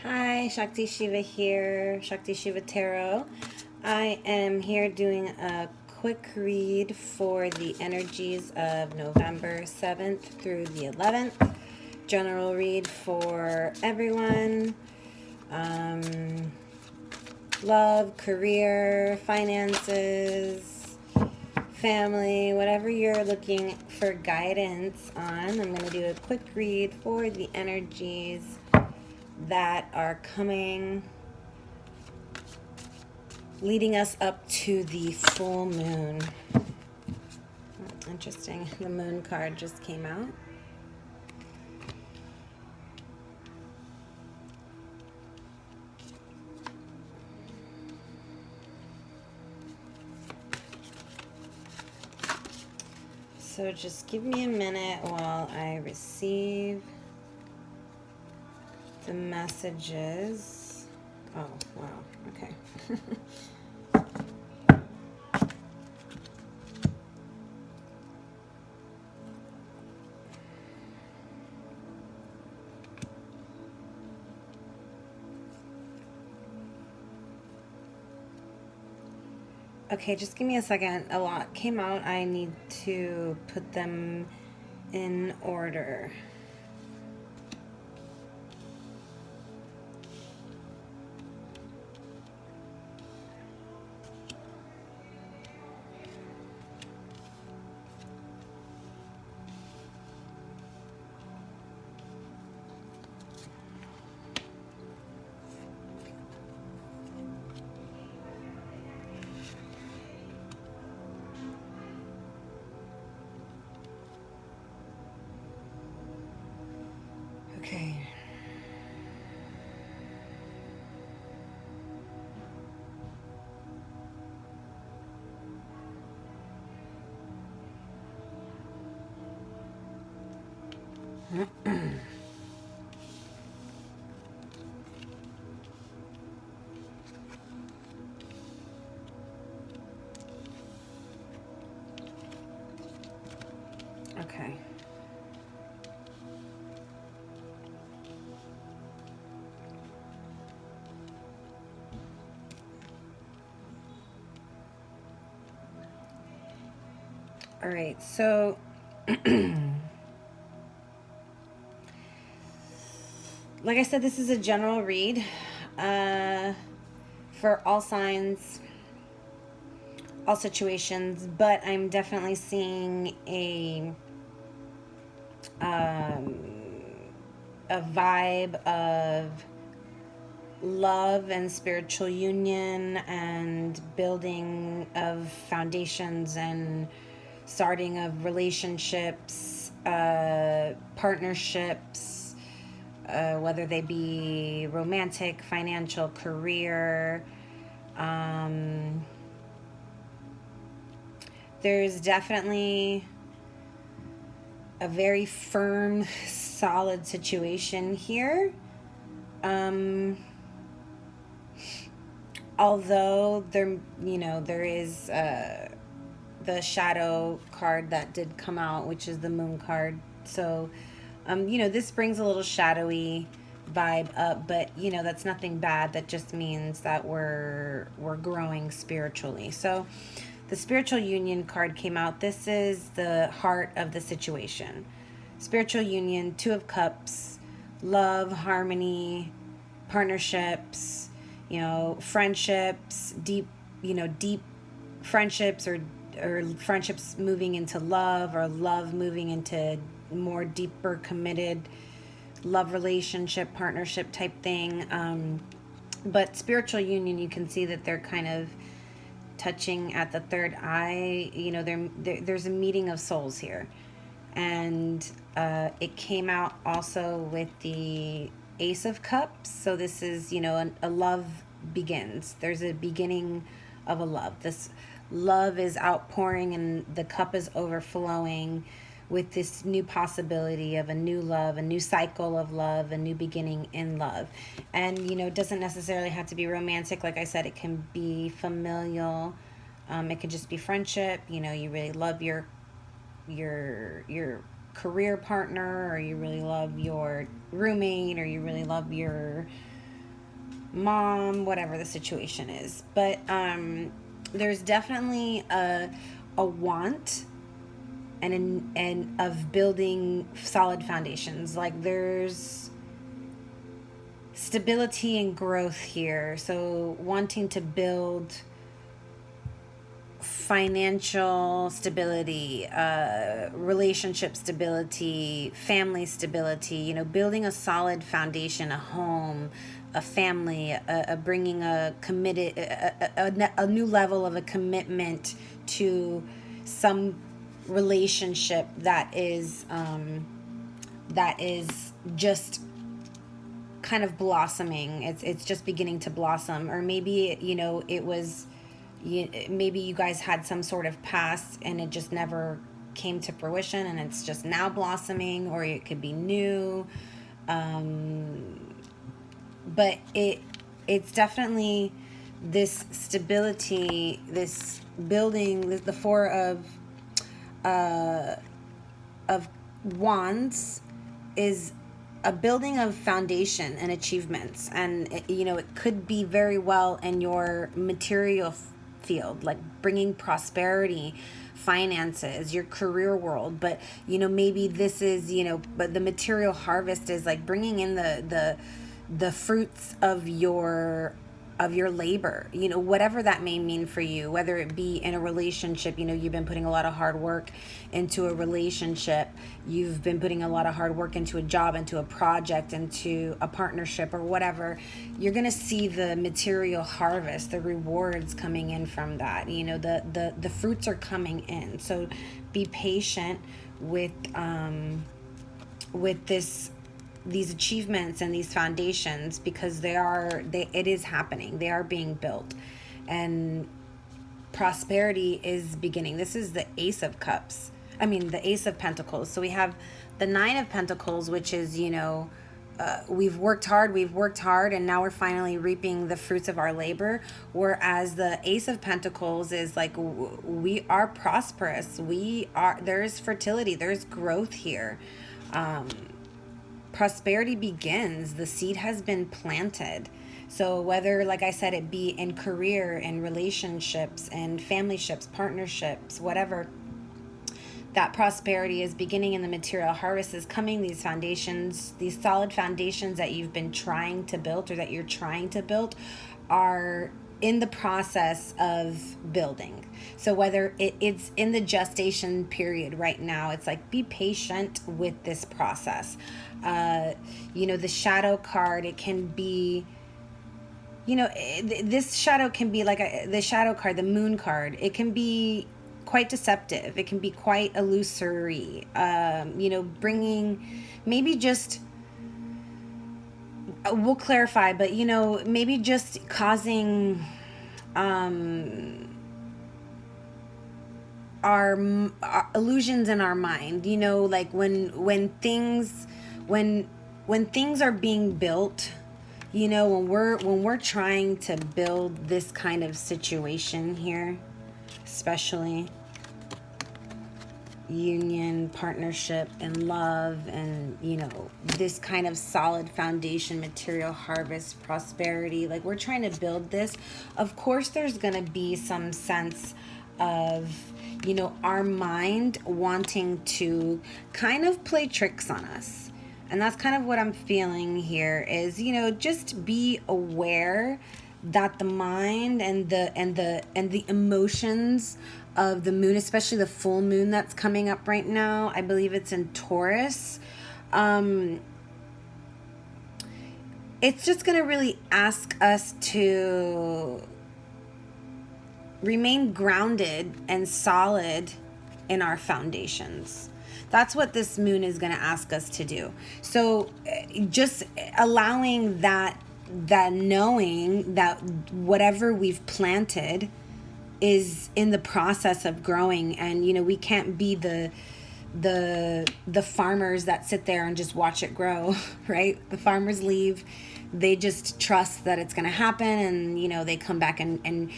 Hi, Shakti Shiva here, ShaktiShivaTarot. I am here doing a quick read for the energies of November 7th through the 11th. General read for everyone. Love, career, finances, family, whatever you're looking for guidance on. I'm going to do a quick read for the energies that are coming, leading us up to the full moon. Interesting. The moon card just came out. So just give me a minute while I receive the messages. Oh, wow. Okay. Okay, just give me a second. A lot came out. I need to put them in order. Okay. Okay. All right, so like I said, this is a general read for all signs, all situations, but I'm definitely seeing a vibe of love and spiritual union and building of foundations and starting of relationships, partnerships, whether they be romantic, financial, career. There's definitely a very firm, solid situation here. Although there is the shadow card that did come out, which is the moon card. So, this brings a little shadowy vibe up, but that's nothing bad. That just means that we're growing spiritually. So the spiritual union card came out. This is the heart of the situation. Spiritual union, 2 of Cups, love, harmony, partnerships, friendships, deep friendships, or friendships moving into love, or love moving into more deeper committed love relationship, partnership type thing. But spiritual union, you can see that they're kind of touching at the third eye. There's a meeting of souls here. And it came out also with the Ace of Cups. So this is, a love begins. There's a beginning of a love. This love is outpouring and the cup is overflowing with this new possibility of a new love, a new cycle of love, a new beginning in love. And, it doesn't necessarily have to be romantic. Like I said, it can be familial. It could just be friendship. You really love your career partner, or you really love your roommate, or you really love your mom, whatever the situation is. But there's definitely a want and of building solid foundations. Like there's stability and growth here. So wanting to build financial stability, relationship stability, family stability, you know, building a solid foundation, a home, a family, bringing a committed, a new level of a commitment to some relationship that is just kind of blossoming. It's just beginning to blossom. Or maybe, you know, it was, maybe you guys had some sort of past and it just never came to fruition and it's just now blossoming, or it could be new. But it's definitely this stability, this building, the Four of Wands is a building of foundation and achievements. And you know, it could be very well in your material field, like bringing prosperity, finances, your career world. But you know, maybe this is, you know, but the material harvest is like bringing in the fruits of your labor, you know, whatever that may mean for you, whether it be in a relationship. You know, you've been putting a lot of hard work into a relationship, you've been putting a lot of hard work into a job, into a project, into a partnership, or whatever. You're going to see the material harvest, the rewards coming in from that. You know, the fruits are coming in. So be patient with these achievements and these foundations, because it is happening. They are being built, and prosperity is beginning. This is the Ace of Cups. The Ace of Pentacles. So we have the Nine of Pentacles, which is, you know, we've worked hard, and now we're finally reaping the fruits of our labor. Whereas the Ace of Pentacles is like, we are prosperous. There's fertility, there's growth here. Prosperity begins. The seed has been planted. So whether, like I said, it be in career and relationships and familyships, partnerships, whatever, that prosperity is beginning and the material harvest is coming. These foundations, these solid foundations that you've been trying to build, or that you're trying to build, are in the process of building. So whether it's in the gestation period right now, it's like, be patient with this process. You know, the shadow card, it can be, you know, this shadow can be like the shadow card, the moon card. It can be quite deceptive. It can be quite illusory. You know, bringing, maybe just, we'll clarify, but you know, maybe just causing our illusions in our mind. You know, like when things are being built, you know, when we're trying to build this kind of situation here, especially union, partnership, and love, and you know, this kind of solid foundation, material harvest, prosperity, like we're trying to build this. Of course there's gonna be some sense of, you know, our mind wanting to kind of play tricks on us. And that's kind of what I'm feeling here is, you know, just be aware that the mind and the emotions of the moon, especially the full moon that's coming up right now, I believe it's in Taurus, it's just going to really ask us to remain grounded and solid in our foundations. That's what this moon is going to ask us to do. So just allowing that knowing that whatever we've planted is in the process of growing. And you know, we can't be the farmers that sit there and just watch it grow, right? The farmers leave, they just trust that it's going to happen, and you know, they come back and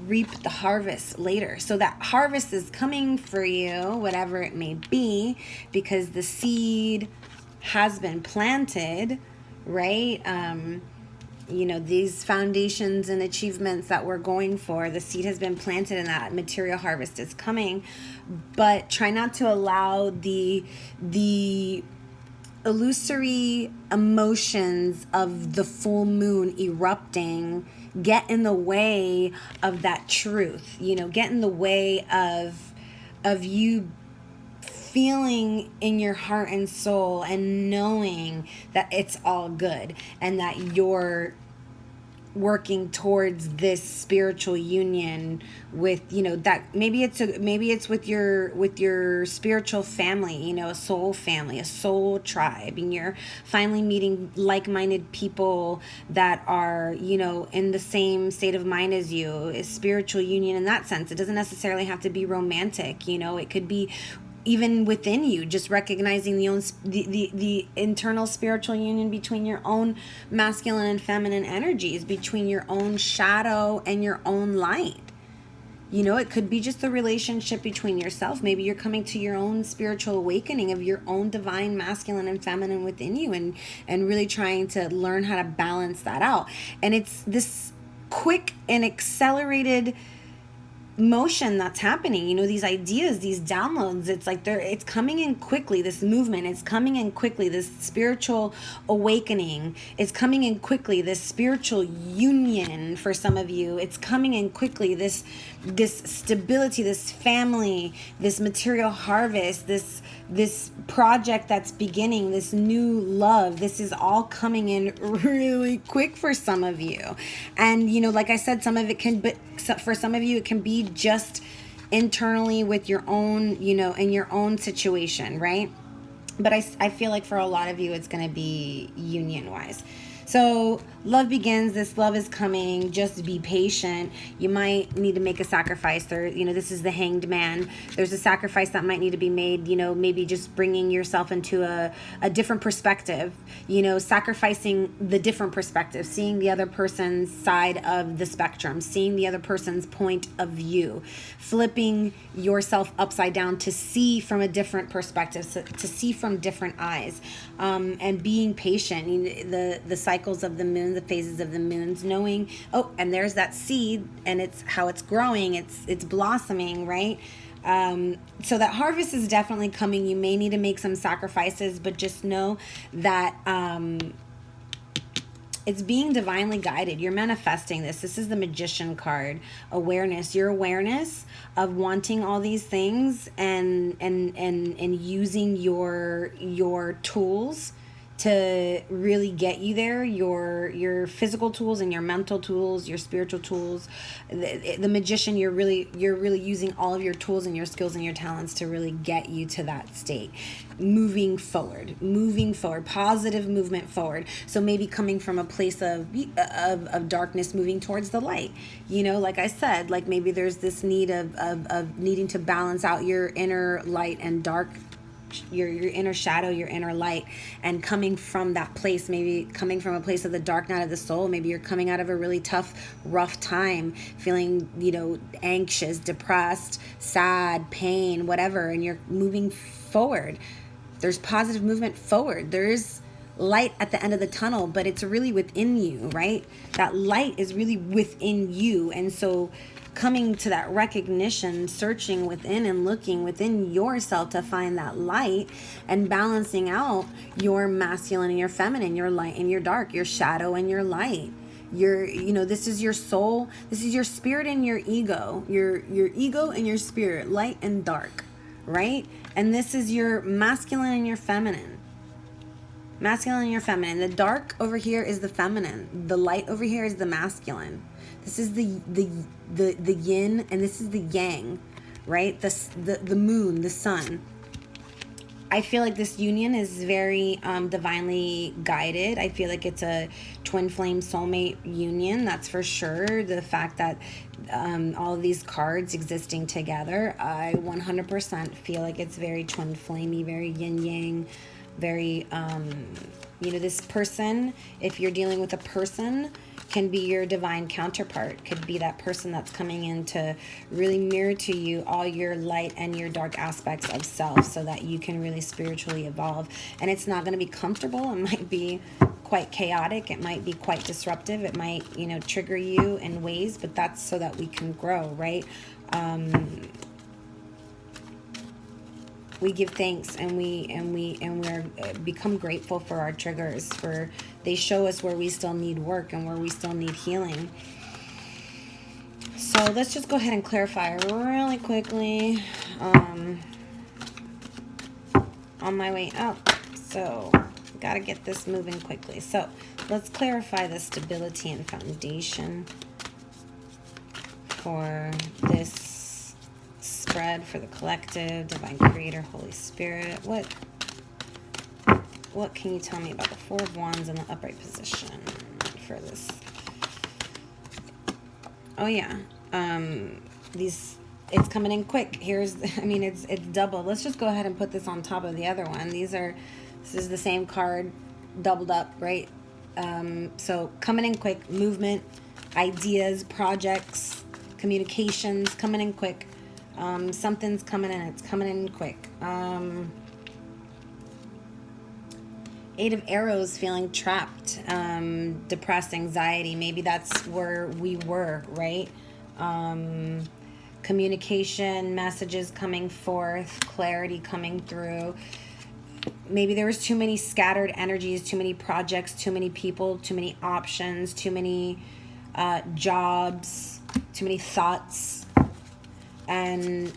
reap the harvest later. So that harvest is coming for you, whatever it may be, because the seed has been planted, right? you know, these foundations and achievements that we're going for, the seed has been planted and that material harvest is coming. But try not to allow the illusory emotions of the full moon erupting get in the way of that truth, you know, get in the way of you feeling in your heart and soul and knowing that it's all good and that you're working towards this spiritual union with, you know, that maybe it's with your spiritual family, you know, a soul family, a soul tribe, and you're finally meeting like-minded people that are, you know, in the same state of mind as you. A spiritual union in that sense. It doesn't necessarily have to be romantic, you know, it could be even within you, just recognizing the internal spiritual union between your own masculine and feminine energies, between your own shadow and your own light. You know, it could be just the relationship between yourself. Maybe you're coming to your own spiritual awakening of your own divine masculine and feminine within you, and really trying to learn how to balance that out. And it's this quick and accelerated motion that's happening, you know, these ideas, these downloads, it's like it's coming in quickly. This movement is coming in quickly. This spiritual awakening is coming in quickly. This spiritual union for some of you, it's coming in quickly. This stability, this family, this material harvest, this project that's beginning, this new love, this is all coming in really quick for some of you. And, you know, like I said, some of it can, but for some of you, it can be just internally with your own, you know, in your own situation, right? But I feel like for a lot of you, it's going to be union-wise. So love begins. This love is coming. Just be patient. You might need to make a sacrifice. There, you know, this is the Hanged Man. There's a sacrifice that might need to be made. You know, maybe just bringing yourself into a different perspective. You know, sacrificing the different perspective, seeing the other person's side of the spectrum, seeing the other person's point of view, flipping yourself upside down to see from a different perspective, to see from different eyes, and being patient. You know, the cycles of the moon, the phases of the moons, knowing, oh, and there's that seed, and it's how it's growing, it's blossoming, right? So that harvest is definitely coming. You may need to make some sacrifices, but just know that it's being divinely guided. You're manifesting this. This is the Magician card. Awareness. Your awareness of wanting all these things and using your tools to really get you there, your physical tools and your mental tools, your spiritual tools. The Magician, you're really using all of your tools and your skills and your talents to really get you to that state. Moving forward, positive movement forward. So maybe coming from a place of darkness, moving towards the light. You know, like I said, like maybe there's this need of needing to balance out your inner light and dark, your inner shadow, your inner light, and coming from that place, maybe coming from a place of the dark night of the soul. Maybe you're coming out of a really tough, rough time, feeling, you know, anxious, depressed, sad, pain, whatever, and you're moving forward. There's positive movement forward. There is light at the end of the tunnel, but it's really within you, right? That light is really within you. And so coming to that recognition, searching within and looking within yourself to find that light, and balancing out your masculine and your feminine, your light and your dark, your shadow and your light. You know, this is your soul, this is your spirit and your ego, your ego and your spirit, light and dark, right? And this is your masculine and your feminine. Masculine and your feminine. The dark over here is the feminine. The light over here is the masculine. This is the yin, and this is the yang, right? The moon, the sun. I feel like this union is very divinely guided. I feel like it's a twin flame soulmate union, that's for sure. The fact that all of these cards existing together, I 100% feel like it's very twin flamey, very yin yang, very, you know, this person, if you're dealing with a person, can be your divine counterpart, could be that person that's coming in to really mirror to you all your light and your dark aspects of self, so that you can really spiritually evolve. And it's not going to be comfortable. It might be quite chaotic. It might be quite disruptive. It might, you know, trigger you in ways, but that's so that we can grow, right? We give thanks, and we're become grateful for our triggers, for they show us where we still need work and where we still need healing. So let's just go ahead and clarify really quickly on my way up. So got to get this moving quickly. So let's clarify the stability and foundation for this spread for the collective, divine creator, Holy Spirit. What can you tell me about the Four of Wands in the upright position for this? Oh yeah, it's coming in quick. It's double. Let's just go ahead and put this on top of the other one. This is the same card doubled up, right? So coming in quick, movement, ideas, projects, communications, coming in quick. Something's coming in, it's coming in quick. Eight of Arrows, feeling trapped, depressed, anxiety. Maybe that's where we were, right? Communication, messages coming forth, clarity coming through. Maybe there was too many scattered energies, too many projects, too many people, too many options, too many jobs, too many thoughts. And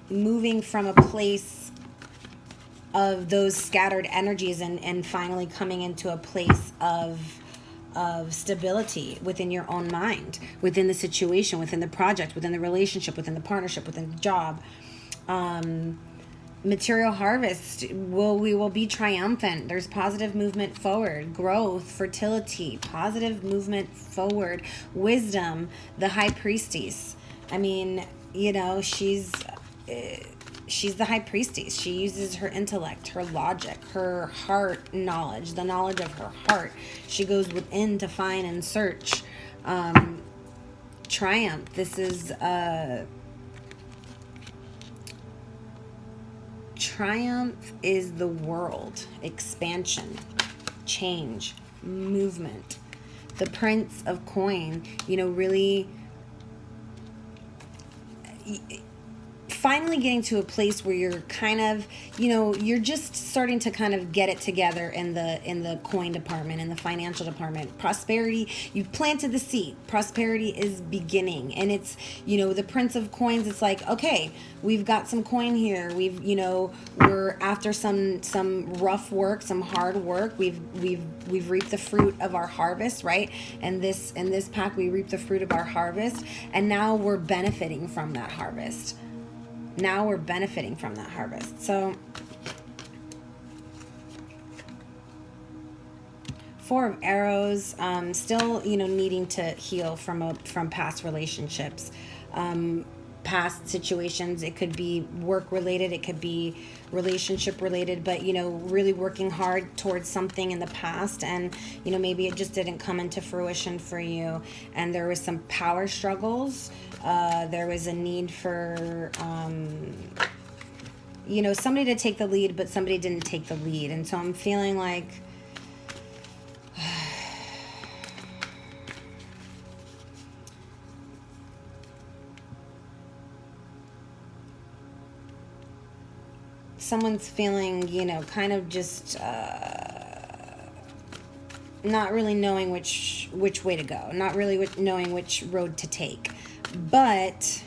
moving from a place of those scattered energies and finally coming into a place of stability within your own mind, within the situation, within the project, within the relationship, within the partnership, within the job. Material harvest, we will be triumphant. There's positive movement forward, growth, fertility, positive movement forward, wisdom, the high priestess. I mean, you know, she's the high priestess. She uses her intellect, her logic, her heart knowledge, the knowledge of her heart. She goes within to find and search. Triumph. This is triumph is the world, expansion, change, movement. The Prince of Coin, you know, really finally getting to a place where you're kind of, you know, you're just starting to kind of get it together in the coin department, in the financial department. Prosperity, you've planted the seed. Prosperity is beginning. And it's, you know, the Prince of Coins, it's like, okay, we've got some coin here. We've, you know, we're after some rough work, some hard work. We've reaped the fruit of our harvest, right? And in this pack, we reap the fruit of our harvest. And now we're benefiting from that harvest. Now we're benefiting from that harvest. So Four of Arrows, still, you know, needing to heal from past relationships, past situations. It could be work related, it could be relationship related, but, you know, really working hard towards something in the past, and, you know, maybe it just didn't come into fruition for you, and there was some power struggles. There was a need for you know, somebody to take the lead, but somebody didn't take the lead. And so I'm feeling like someone's feeling, you know, kind of just not really knowing which way to go, not really knowing which road to take. But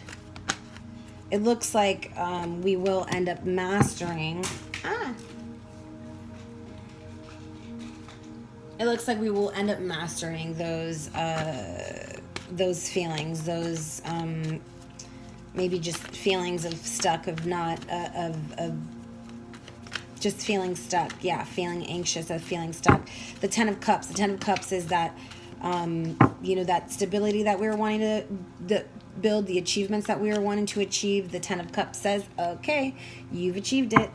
it looks like we will end up mastering. It looks like we will end up mastering those feelings, those maybe just feelings of stuck, of not of just feeling stuck. Yeah, feeling anxious, of feeling stuck. The Ten of Cups. The Ten of Cups is that you know, that stability that we were wanting to build, the achievements that we were wanting to achieve. The Ten of Cups says, okay, you've achieved it.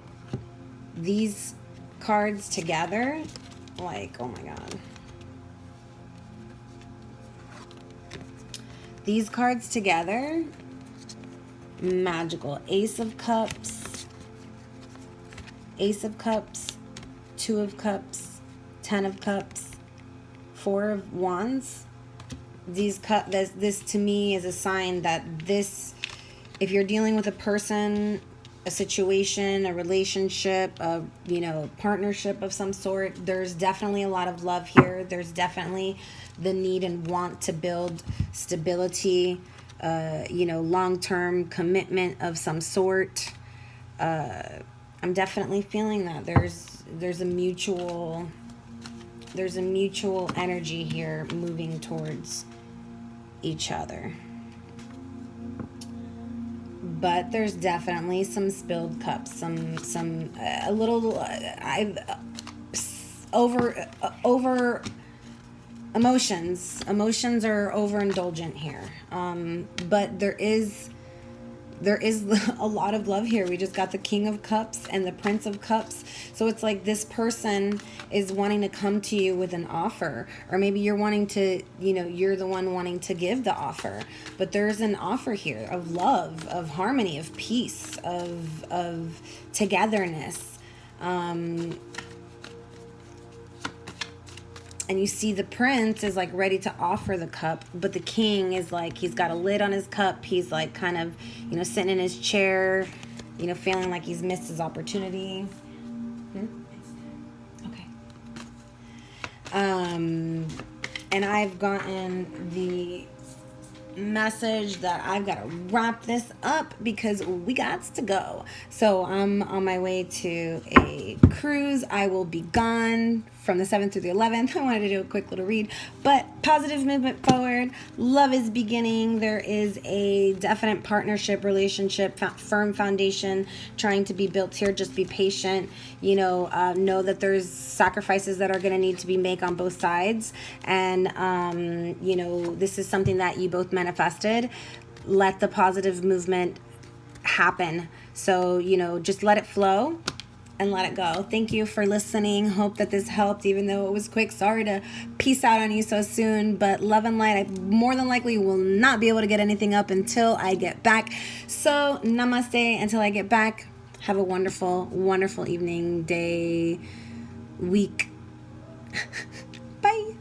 These cards together, like, oh my God. These cards together, magical. Ace of Cups, Two of Cups, Ten of Cups, Four of Wands. This to me is a sign that this, if you're dealing with a person, a situation, a relationship, a partnership of some sort, there's definitely a lot of love here. There's definitely the need and want to build stability, long-term commitment of some sort. I'm definitely feeling that there's a mutual energy here moving towards each other. But there's definitely some spilled cups, a little over emotions. Emotions are overindulgent here. But there is a lot of love here. We just got the King of Cups and the Prince of Cups. So it's like this person is wanting to come to you with an offer, or maybe you're wanting to, you're the one wanting to give the offer. But there's an offer here of love, of harmony, of peace, of togetherness. And you see the prince is like ready to offer the cup, but the king is like, he's got a lid on his cup. He's like kind of, sitting in his chair, feeling like he's missed his opportunity. Okay. And I've gotten the message that I've got to wrap this up because we got to go. So I'm on my way to a cruise. I will be gone from the 7th through the 11th. I wanted to do a quick little read, but positive movement forward. Love is beginning. There is a definite partnership, relationship, firm foundation trying to be built here. Just be patient. Know that there's sacrifices that are going to need to be made on both sides. And, this is something that you both manifested. Let the positive movement happen. So, just let it flow and let it go. Thank you for listening. Hope that this helped, even though it was quick. Sorry to peace out on you so soon, but love and light. I more than likely will not be able to get anything up until I get back. So namaste until I get back. Have a wonderful, wonderful evening, day, week. Bye.